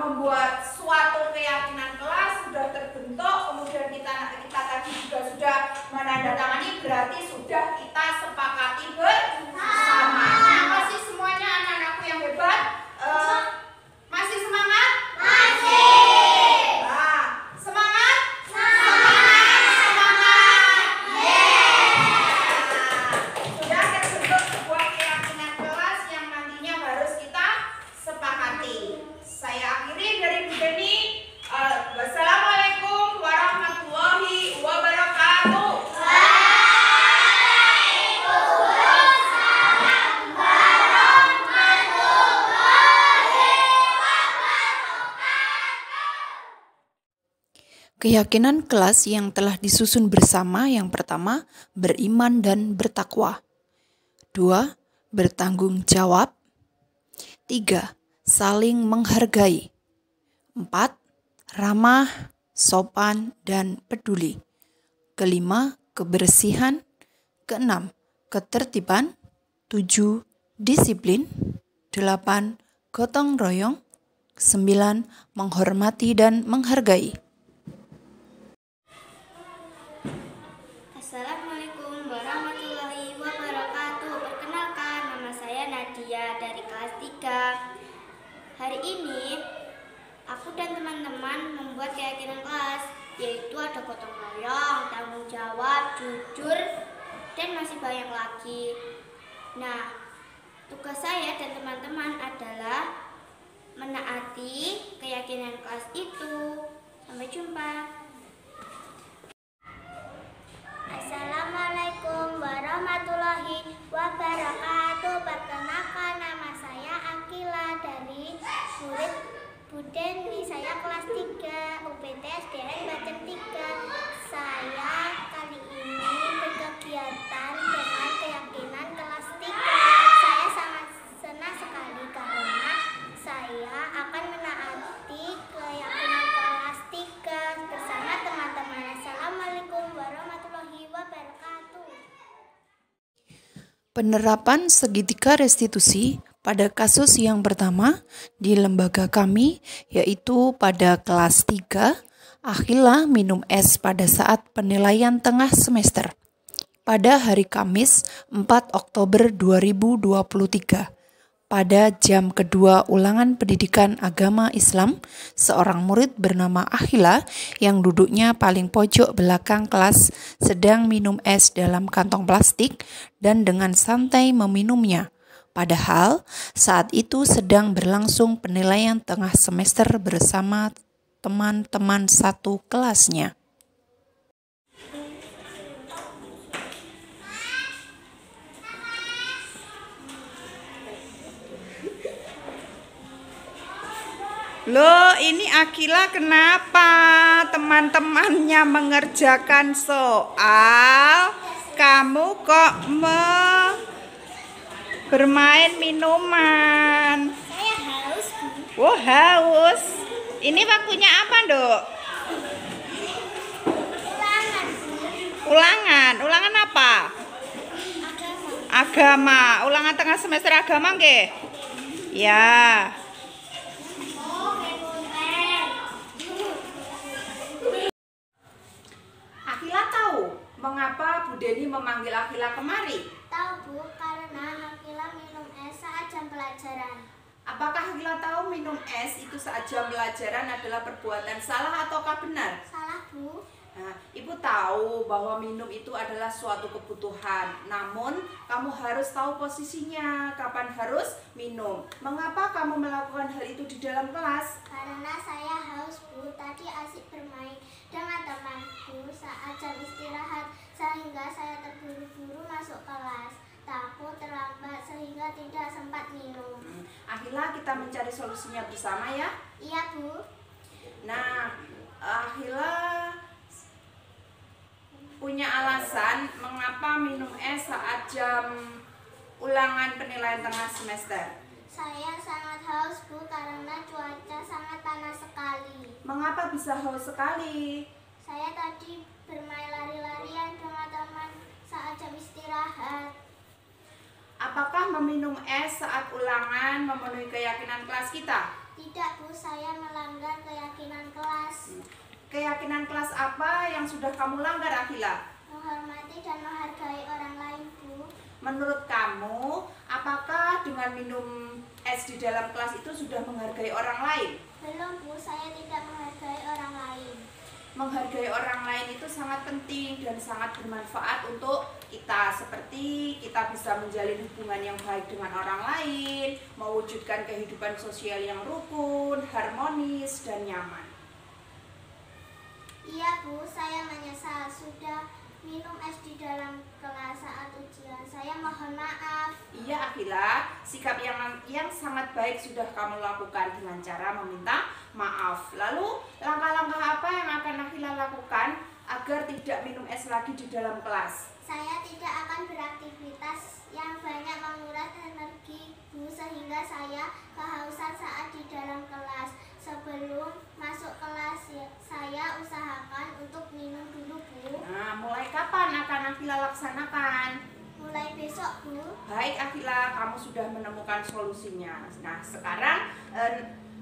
Keyakinan kelas yang telah disusun bersama yang pertama, beriman dan bertakwa. 2. Bertanggung jawab. 3. Saling menghargai. 4. Ramah, sopan, dan peduli. 5. Kebersihan. 6. Ketertiban. 7. Disiplin. 8. Gotong royong. 9. Menghormati dan menghargai. Assalamualaikum warahmatullahi wabarakatuh. Perkenalkan, nama saya Nadia dari kelas 3. Hari ini aku dan teman-teman membuat keyakinan kelas, yaitu ada gotong royong, tanggung jawab, jujur, dan masih banyak lagi. Nah, tugas saya dan teman-teman adalah menaati keyakinan kelas itu. Sampai jumpa. Assalamualaikum warahmatullahi wabarakatuh. Perkenalkan, nama saya Akila dari murid Budeni. Saya kelas 3 UPT SDN Bacem 3. Saya kali ini berkegiatan dengan keyakinan kelas 3. Saya sangat senang sekali karena saya akan menaati keyakinan kelas 3 bersama teman-teman. Assalamualaikum warahmatullahi wabarakatuh. Penerapan segitiga restitusi pada kasus yang pertama di lembaga kami, yaitu pada kelas 3, Akila minum es pada saat penilaian tengah semester. Pada hari Kamis 4 Oktober 2023. Pada jam kedua ulangan pendidikan agama Islam, seorang murid bernama Akila yang duduknya paling pojok belakang kelas sedang minum es dalam kantong plastik dan dengan santai meminumnya. Padahal saat itu sedang berlangsung penilaian tengah semester bersama teman-teman satu kelasnya. Loh, ini Akila kenapa teman-temannya mengerjakan soal, kamu kok bermain minuman? Saya haus, Bu. Wah, haus. Ini waktunya apa, Dok? Ulangan, Bu. Ulangan. Ulangan apa? Agama. Ulangan tengah semester agama nggih? Ya. Akila tahu mengapa Bu Deni memanggil Akila kemari? Tahu, Bu, karena Akila minum es saat jam pelajaran. Apakah Akila tahu minum es itu saat jam pelajaran adalah perbuatan salah ataukah benar? Salah, Bu. Nah, Ibu tahu bahwa minum itu adalah suatu kebutuhan. Namun, kamu harus tahu posisinya, kapan harus minum. Mengapa kamu melakukan hal itu di dalam kelas? Karena saya haus, Bu. Tadi asik bermain dengan temanku saat jam istirahat, sehingga saya terburu-buru masuk kelas. Takut terlambat sehingga tidak sempat minum. Akila, kita mencari solusinya bersama ya. Iya, Bu. Nah, Akila punya alasan mengapa minum es saat jam ulangan penilaian tengah semester. Saya sangat haus, Bu, karena cuaca sangat panas sekali. Mengapa bisa haus sekali? Saya tadi bermain lari-larian dengan teman saat jam istirahat. Apakah meminum es saat ulangan memenuhi keyakinan kelas kita? Tidak, Bu, saya melanggar keyakinan kelas. Keyakinan kelas apa yang sudah kamu langgar, Akila? Menghormati dan menghargai orang lain, Bu. Menurut kamu, apakah dengan minum es di dalam kelas itu sudah menghargai orang lain? Belum, Bu, saya tidak menghargai orang lain. Menghargai orang lain itu sangat penting dan sangat bermanfaat untuk kita, seperti kita bisa menjalin hubungan yang baik dengan orang lain, mewujudkan kehidupan sosial yang rukun, harmonis, dan nyaman. Iya, Bu, saya menyesal sudah minum es di dalam kelas saat ujian. Saya mohon maaf. Iya, Akila, sikap yang sangat baik sudah kamu lakukan dengan cara meminta maaf. Lalu langkah-langkah apa yang akan Nakhila lakukan agar tidak minum es lagi di dalam kelas? Saya tidak akan beraktivitas yang banyak menguras energi Bu, sehingga saya kehausan saat di dalam kelas. Sebelum masuk kelas saya usahakan untuk minum dulu Bu. Nah, mulai kapan akan Nakhila laksanakan? Mulai besok Bu. Baik Akhila, kamu sudah menemukan solusinya. Nah sekarang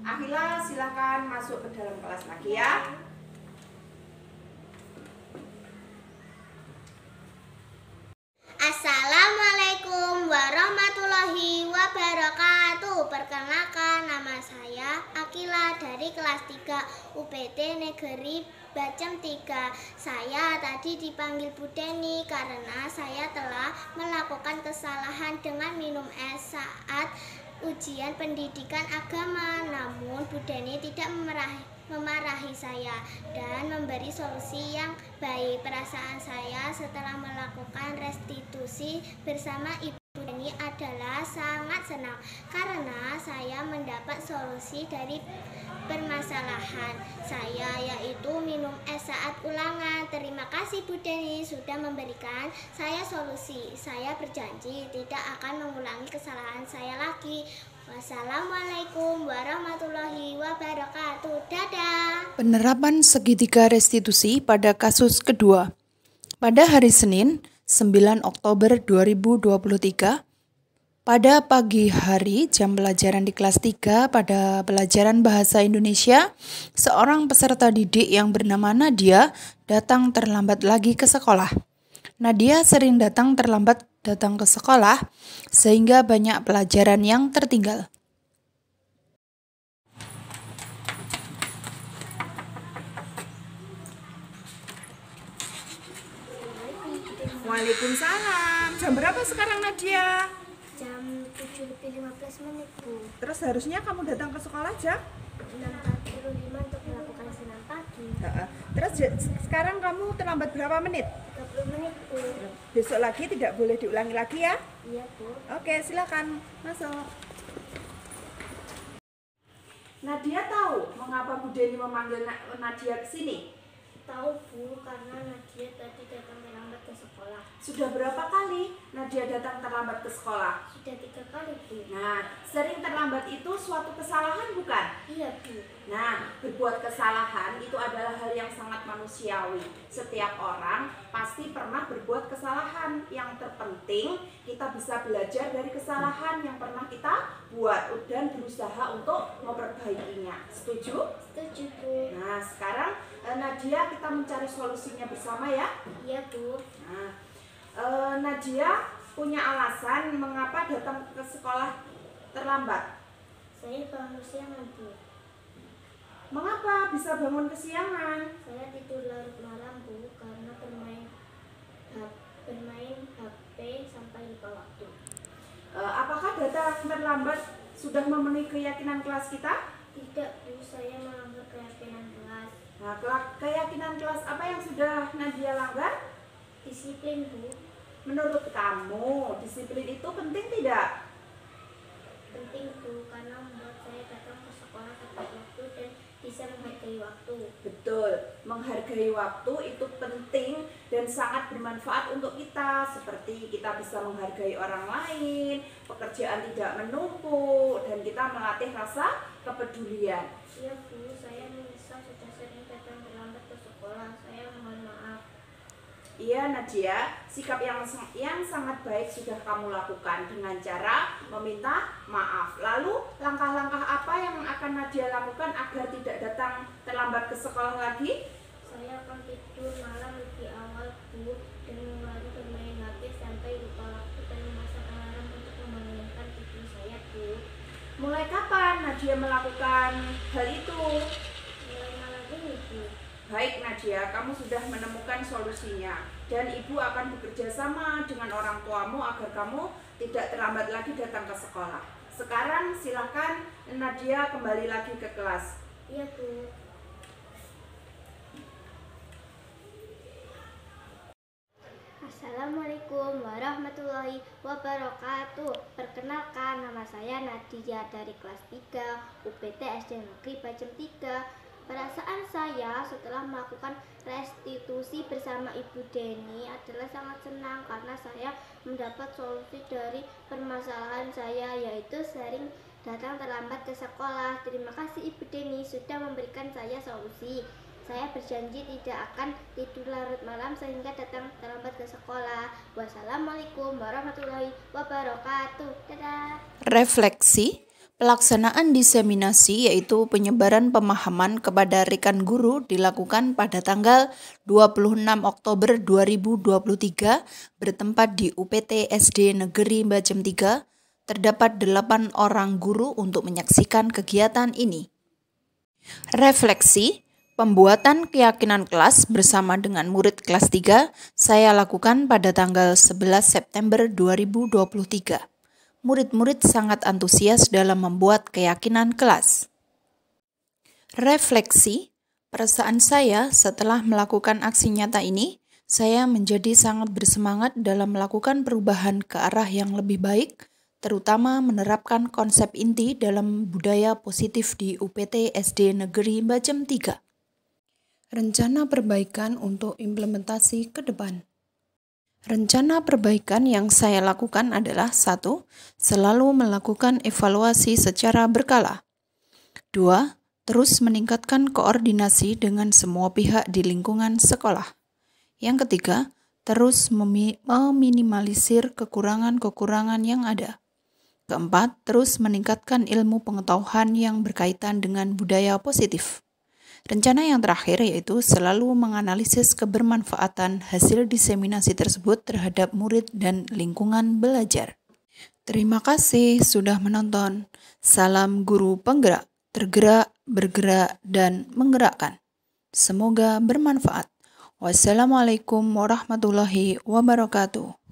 Akhila silakan masuk ke dalam kelas lagi ya. Assalamualaikum warahmatullahi wabarakatuh. Perkenalkan, nama saya Akhila dari kelas 3 UPT Negeri Bacem 3. Saya tadi dipanggil Bu Deni karena saya telah melakukan kesalahan dengan minum es saat ujian pendidikan agama. Namun Bu Deni tidak memarahi saya dan memberi solusi yang baik. Perasaan saya setelah melakukan restitusi bersama Ibu Deni adalah sangat senang karena saya mendapat solusi dari permasalahan saya, yaitu minum es saat ulangan. Terima kasih Bu Deni sudah memberikan saya solusi. Saya berjanji tidak akan mengulangi kesalahan saya lagi. Wassalamualaikum warahmatullahi wabarakatuh. Dadah. Penerapan segitiga restitusi pada kasus kedua. Pada hari Senin, 9 Oktober 2023, pada pagi hari jam pelajaran di kelas 3 pada pelajaran Bahasa Indonesia, seorang peserta didik yang bernama Nadia datang terlambat lagi ke sekolah. Nadia sering datang ke sekolah sehingga banyak pelajaran yang tertinggal. Waalaikumsalam. Jam berapa sekarang Nadia? Jam 7:15 Bu. Terus harusnya kamu datang ke sekolah jam 6.45 untuk melakukan senam pagi. Terus sekarang kamu terlambat berapa menit? 30 menit Bu. Besok lagi tidak boleh diulangi lagi ya? Iya Bu. Oke, silakan masuk. Nadia tahu mengapa Bu Deni memanggil Nadia ke sini? Tahu Bu, karena Nadia tadi datang terlambat ke sekolah. Sudah berapa kali Nadia datang terlambat ke sekolah? Sudah 3 kali Bu. Nah, sering terlambat itu suatu kesalahan bukan? Iya Bu. Nah, berbuat kesalahan itu adalah hal yang sangat manusiawi. Setiap orang pasti pernah berbuat kesalahan. Yang terpenting kita bisa belajar dari kesalahan yang pernah kita buat dan berusaha untuk memperbaikinya. Setuju? Setuju Bu. Nah, sekarang Nadia kita mencari solusinya bersama ya. Iya Bu. Nah, Nadia punya alasan mengapa datang ke sekolah terlambat. Saya bangun kesiangan Bu. Mengapa bisa bangun kesiangan? Saya tidur larut malam Bu, karena bermain HP sampai lupa waktu. Apakah datang terlambat sudah memenuhi keyakinan kelas kita? Tidak Bu, saya melanggar keyakinan kelas. Nah, keyakinan kelas apa yang sudah Nadia langgar? Disiplin Bu. Menurut kamu, disiplin itu penting tidak? Penting Bu, karena membuat saya datang ke sekolah tepat waktu dan bisa menghargai waktu. Betul, menghargai waktu itu penting dan sangat bermanfaat untuk kita. Seperti kita bisa menghargai orang lain, pekerjaan tidak menumpuk, dan kita melatih rasa kepedulian. Iya Bu, saya menyesal sudah sering datang terlambat ke sekolah. Saya mohon maaf. Iya Nadia, sikap yang sangat baik sudah kamu lakukan dengan cara meminta maaf. Lalu langkah-langkah apa yang akan Nadia lakukan agar tidak datang terlambat ke sekolah lagi? Saya akan tidur malam lebih awal Bu, dan mengulangi bermain HP sampai lupa waktu dan memasang alarm untuk membangunkan tidur saya Bu. Mulai kapan Nadia melakukan hal itu? Mulai malam ini Bu. Baik Nadia, kamu sudah menemukan solusinya dan ibu akan bekerja sama dengan orang tuamu agar kamu tidak terlambat lagi datang ke sekolah. Sekarang silakan Nadia kembali lagi ke kelas. Iya Bu. Assalamualaikum warahmatullahi wabarakatuh. Perkenalkan, nama saya Nadia dari kelas 3 UPT SD Negeri Bacem 3. Perasaan saya setelah melakukan restitusi bersama Ibu Deni adalah sangat senang karena saya mendapat solusi dari permasalahan saya, yaitu sering datang terlambat ke sekolah. Terima kasih Ibu Deni sudah memberikan saya solusi. Saya berjanji tidak akan tidur larut malam sehingga datang terlambat ke sekolah. Wassalamualaikum warahmatullahi wabarakatuh. Dadah. Refleksi. Pelaksanaan diseminasi yaitu penyebaran pemahaman kepada rekan guru dilakukan pada tanggal 26 Oktober 2023 bertempat di UPT SD Negeri Bacem 3. Terdapat 8 orang guru untuk menyaksikan kegiatan ini. Refleksi. Pembuatan keyakinan kelas bersama dengan murid kelas 3 saya lakukan pada tanggal 11 September 2023. Murid-murid sangat antusias dalam membuat keyakinan kelas. Refleksi, perasaan saya setelah melakukan aksi nyata ini, saya menjadi sangat bersemangat dalam melakukan perubahan ke arah yang lebih baik, terutama menerapkan konsep inti dalam budaya positif di UPT SD Negeri Bacem 3. Rencana perbaikan untuk implementasi ke depan. Rencana perbaikan yang saya lakukan adalah 1. Selalu melakukan evaluasi secara berkala. 2. Terus meningkatkan koordinasi dengan semua pihak di lingkungan sekolah. Yang ketiga, terus meminimalisir kekurangan-kekurangan yang ada. Keempat, terus meningkatkan ilmu pengetahuan yang berkaitan dengan budaya positif. Rencana yang terakhir yaitu selalu menganalisis kebermanfaatan hasil diseminasi tersebut terhadap murid dan lingkungan belajar. Terima kasih sudah menonton. Salam guru penggerak, tergerak, bergerak, dan menggerakkan. Semoga bermanfaat. Wassalamualaikum warahmatullahi wabarakatuh.